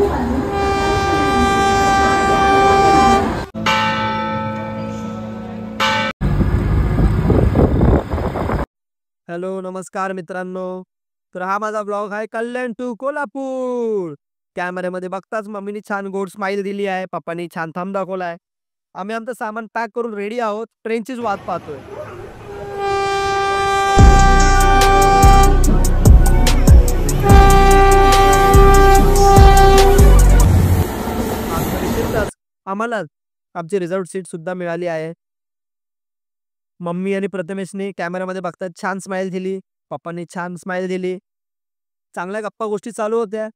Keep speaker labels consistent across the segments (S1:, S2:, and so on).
S1: Hello नमस्कार मित्रांनो. तर हा माझा ब्लॉग आहे कल्याण टू कोल्हापूर. कॅमेऱ्यामध्ये बघताच मम्मीनी छान गोड स्माइल दिली आहे, पप्पानी छान थंब दाखवलाय. आम्ही आमचं सामान पॅक करून रेडी आहोत, ट्रेनचीच वाट पाहतोय. आम्हाला आमची रिझर्व्ड सीट सुद्धा मिळाली आहे. मम्मी आणि प्रथमेशने कॅमेरामध्ये बघतात छान स्माइल दिली, पप्पांनी छान स्माइल दिली. चांगल्या गप्पा गोष्टी चालू होत्या.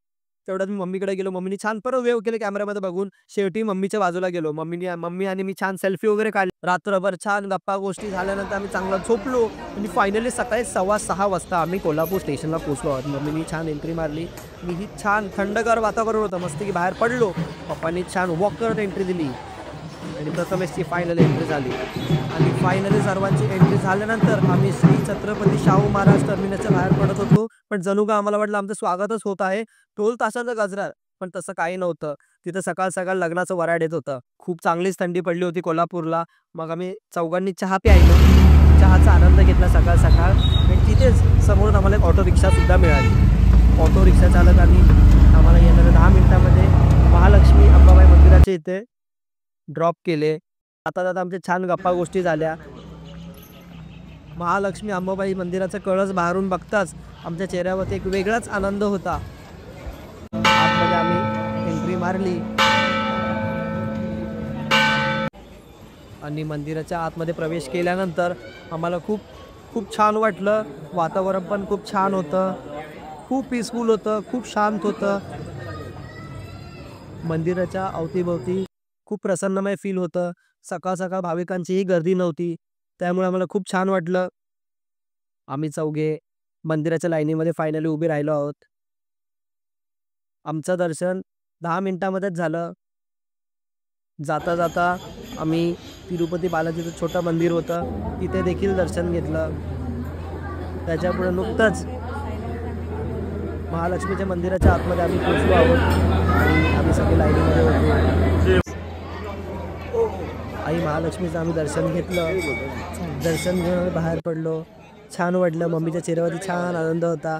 S1: तेवढ्यात मी मम्मीकडे गेलो. मम्मीने छान परत वेव्ह केले कॅमेरामध्ये बघून. शेवटी मम्मीच्या बाजूला गेलो. मम्मी आणि मी छान सेल्फी वगैरे काढली. रात्रभर छान गप्पा गोष्टी झाल्यानंतर आम्ही चांगला झोपलो आणि फायनली सकाळी 6:15 वाजता आम्ही कोल्हापूर स्टेशनला पोहोचलो आहोत. मम्मीनी छान एंट्री मारली. मीही छान थंडगार वातावरण होतं, मस्तपैकी बाहेर पडलो. पप्पांनी छान वॉक करत एंट्री दिली आणि प्रथमेशची फायनल एंट्री झाली. आणि फायनली सर्वांची एंट्री झाल्यानंतर आम्ही श्री छत्रपती शाहू महाराज टर्मिनसच्या बाहेर पडत होतो. पण जणू का आम्हाला वाटलं आमचं स्वागतच होत आहे, ढोल ताशाचा गजरा. पण तसं काही नव्हतं. तिथं सकाळ सकाळ लग्नाचं वऱ्हाड येत होतं. खूप चांगलीच थंडी पडली होती कोल्हापूरला. मग आम्ही चौघांनी चहा प्यायलो. चहाचा आनंद घेतला सकाळ सकाळ. आणि तिथेच समोरून आम्हाला एक ऑटो रिक्षा सुद्धा मिळाली. ऑटो रिक्षा चालकांनी आम्हाला येणाऱ्या 10 मिनिटांमध्ये महालक्ष्मी अंबाबाई मंदिराच्या इथे ड्रॉप केले. आता आमच्या छान गप्पा गोष्टी झाल्या. महालक्ष्मी अंबाबाई मंदिराचा कळस बाहेरून बघताच आमच्या चेहऱ्यावरती एक वेगळाच आनंद होता. आतमध्ये आम्ही एंट्री मारली आणि मंदिराच्या आतमध्ये प्रवेश केल्यानंतर आम्हाला खूप छान वाटलं. वातावरण पण खूप छान होतं, खूप पीसफुल होतं, खूप शांत होतं. मंदिराच्या अवतीभोवती खूप प्रसन्नमय फील होतं. सकाळ सकाळ भाविकांचीही गर्दी नव्हती, त्यामुळे आम्हाला खूप छान वाटलं. आम्ही चौघे मंदिराच्या लाईनीमध्ये फायनली उभे राहिलो आहोत. आमचं दर्शन 10 मिनिटांमध्येच झालं. जाता जाता आम्ही तिरुपती बालाजीचं छोटं मंदिर होतं, तिथे देखील दर्शन घेतलं. त्याच्यापुढे नुकतंच महालक्ष्मीच्या मंदिराच्या आतमध्ये आम्ही पोहोचलो आहोत आणि आम्ही सगळे लाईनीमध्ये होतो. आई महालक्ष्मीचं आम्ही दर्शन घेतलं. दर्शन घेऊन बाहेर पडलो. छान वाटलं. मम्मीच्या चेहऱ्यावरती छान आनंद होता.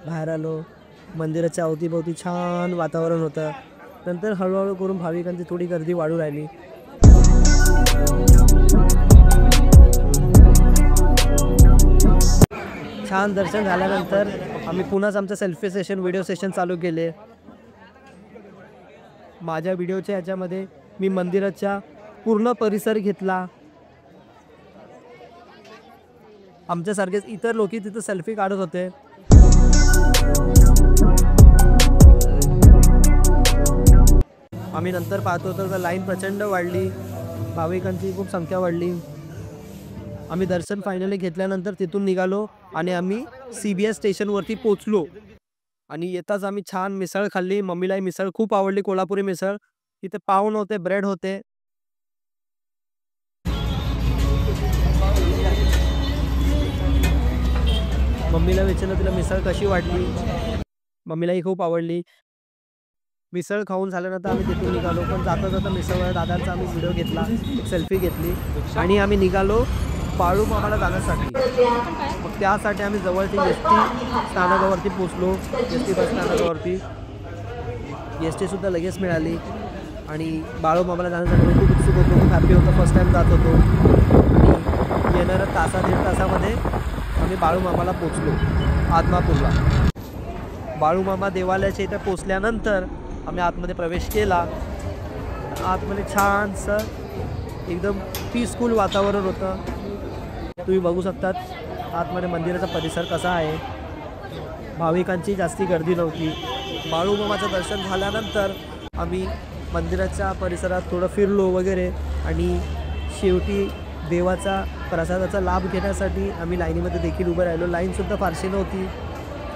S1: बाहेर आलो. मंदिराच्या अवतीभोवती छान वातावरण होतं. नंतर हळूहळू करून भाविकांची थोडी गर्दी वाढू राहिली. छान दर्शन झाल्यानंतर आम्ही पुन्हाच आमचं सेल्फी सेशन, व्हिडिओ सेशन चालू केले. माझ्या व्हिडिओच्या ह्याच्यामध्ये मी मंदिराच्या पूर्ण परिसर घेतला. आमच्यासारखेच इतर लोक तिथं सेल्फी काढत होते. आम्ही नंतर पाहतो तर लाईन प्रचंड वाढली, भाविकांची खूप संख्या वाढली. आम्ही दर्शन फायनली घेतल्यानंतर तिथून निघालो आणि आम्ही CBS स्टेशनवरती पोचलो. आणि येताच आम्ही छान मिसळ खाल्ली. मम्मीलाही मिसळ खूप आवडली, कोल्हापुरी मिसळ. तिथे पाव नव्हते, ब्रेड होते. मम्मीला विचारलं तिला मिसळ कशी वाटली. मम्मीलाही खूप आवडली. मिसळ खाऊन झाल्यानंतर आम्ही तिथून निघालो. पण जाता जाता मिसळ दादांचा आम्ही व्हिडिओ घेतला, एक सेल्फी घेतली आणि आम्ही निघालो बाळूमामाला जाण्यासाठी. मग त्यासाठी आम्ही जवळची ST स्थानकावरती पोचलो. ST बस स्थानकावरती ST सुद्धा लगेच मिळाली आणि बाळूमामाला जाण्यासाठी मी खूप उत्सुक होतो, खूप हॅपी होतो. फर्स्ट टाईम जात होतो आणि येणाऱ्या 1.5 तासामध्ये आम्ही बाळूमामाला पोचलो आदमापूरला. बाळूमामा देवालयाच्या इथे पोचल्यानंतर आम्ही आतमध्ये प्रवेश केला. आतमध्ये छानसं एकदम पीसफुल वातावरण होतं. तुम्ही बघू शकतात आतमध्ये मंदिराचा परिसर कसा आहे. भाविकांची जास्ती गर्दी नव्हती. बाळूमामाचं दर्शन झाल्यानंतर आम्ही मंदिराच्या परिसरात थोडं फिरलो वगैरे आणि शेवटी देवाचा प्रसादाचा लाभ घेण्यासाठी आम्ही लाईनीमध्ये देखील उभं राहिलो. लाईनसुद्धा फारशी नव्हती,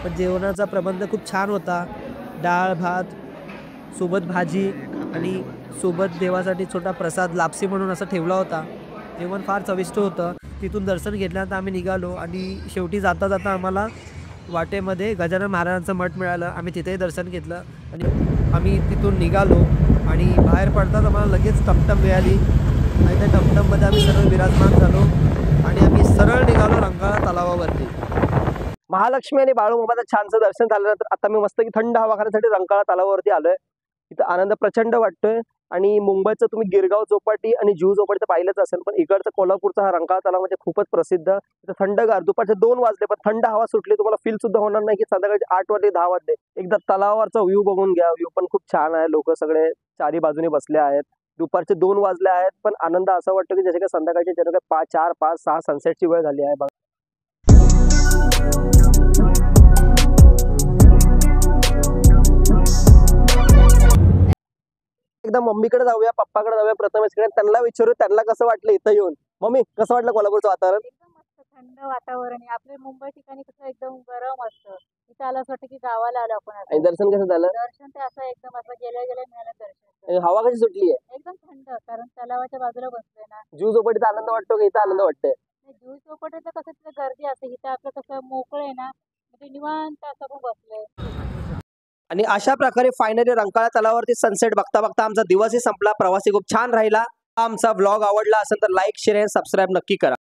S1: पण जेवणाचा प्रबंध खूप छान होता. डाळ भात सोबत भाजी आणि सोबत देवासाठी छोटा प्रसाद लापसी म्हणून असं ठेवला होता. जेवण फार चविष्ट होतं. तिथून दर्शन घेतल्यानंतर आम्ही निघालो आणि शेवटी जाता जाता आम्हाला वाटेमध्ये गजानन महाराजांचं मठ मिळालं. आम्ही तिथेही दर्शन घेतलं आणि आम्ही तिथून निघालो आणि बाहेर पडताच आम्हाला लगेच टमटम मिळाली आणि त्या टमटममध्ये आम्ही सर्व विराजमान झालो आणि आम्ही सरळ निघालो रंकाळा तलावावरती. महालक्ष्मी आणि बाळूमामाचं छानसं दर्शन झाल्यानंतर आता मी मस्त की थंड हवा खाण्यासाठी रंकाळा तलावावरती आलोय. इथं आनंद प्रचंड वाटतोय आणि मुंबईचं तुम्ही गिरगाव चौपाटी आणि जुहू चौपाटी तर पाहिलंच असेल, पण इकडचा कोल्हापूरचा हा रंकाळा तलाव म्हणजे खूपच प्रसिद्ध. इथं थंडगार दुपारचे 2 वाजले पण थंड हवा सुटली, तुम्हाला फील सुद्धा होणार नाही की संध्याकाळचे 8 वाजले 10 वाजले. एकदा तलावावरचा व्ह्यू बघून घ्या, व्ह्यू पण खूप छान आहे. लोक सगळे चारी बाजूने बसले आहेत. दुपारचे 2 वाजले आहेत पण आनंद असा वाटतो की जसे काही संध्याकाळचे 4, 5, 6 सनसेटची वेळ झाली आहे बघा. एकदा मम्मीकडे जाऊया, पप्पाकडे जाऊया, प्रथमेश कडे त्यांना विचारू त्यांना कसं वाटलं इथं येऊन. मम्मी कसं वाटलं कोल्हापूरचं वातावरण?
S2: एकदम मस्त थंड वातावरण आहे. आपले मुंबई ठिकाणी कसं एकदम गरम असतं, इथं आलं असं वाटतं की गावाला आलो आपण
S1: आणि
S2: असं.
S1: दर्शन कसं झालं?
S2: दर्शन ते असं एकदम असं गेल्या गेल्या मिळालं दर्शन.
S1: आणि हवा कशी सुटली आहे?
S2: एकदम थंड, कारण तलावाच्या बाजूला बसलोय ना.
S1: जुहू चौपाटीचा आनंद वाटतो की इथं आनंद वाटतंय?
S2: जुहू चौपाटीचं कसं तिथं गर्दी असते, इथं आपलं कसं मोकळं आहे ना, म्हणजे निवांत असं आपण बसलोय.
S1: आणि अशा प्रकारे फायनली रंकाळा तलावावरती सनसेट बघता बघता आमचा दिवसही संपला. प्रवासी खूप छान राहिला. आमचा व्लॉग आवडला असेल तर लाईक, शेअर आणि सबस्क्राईब नक्की करा.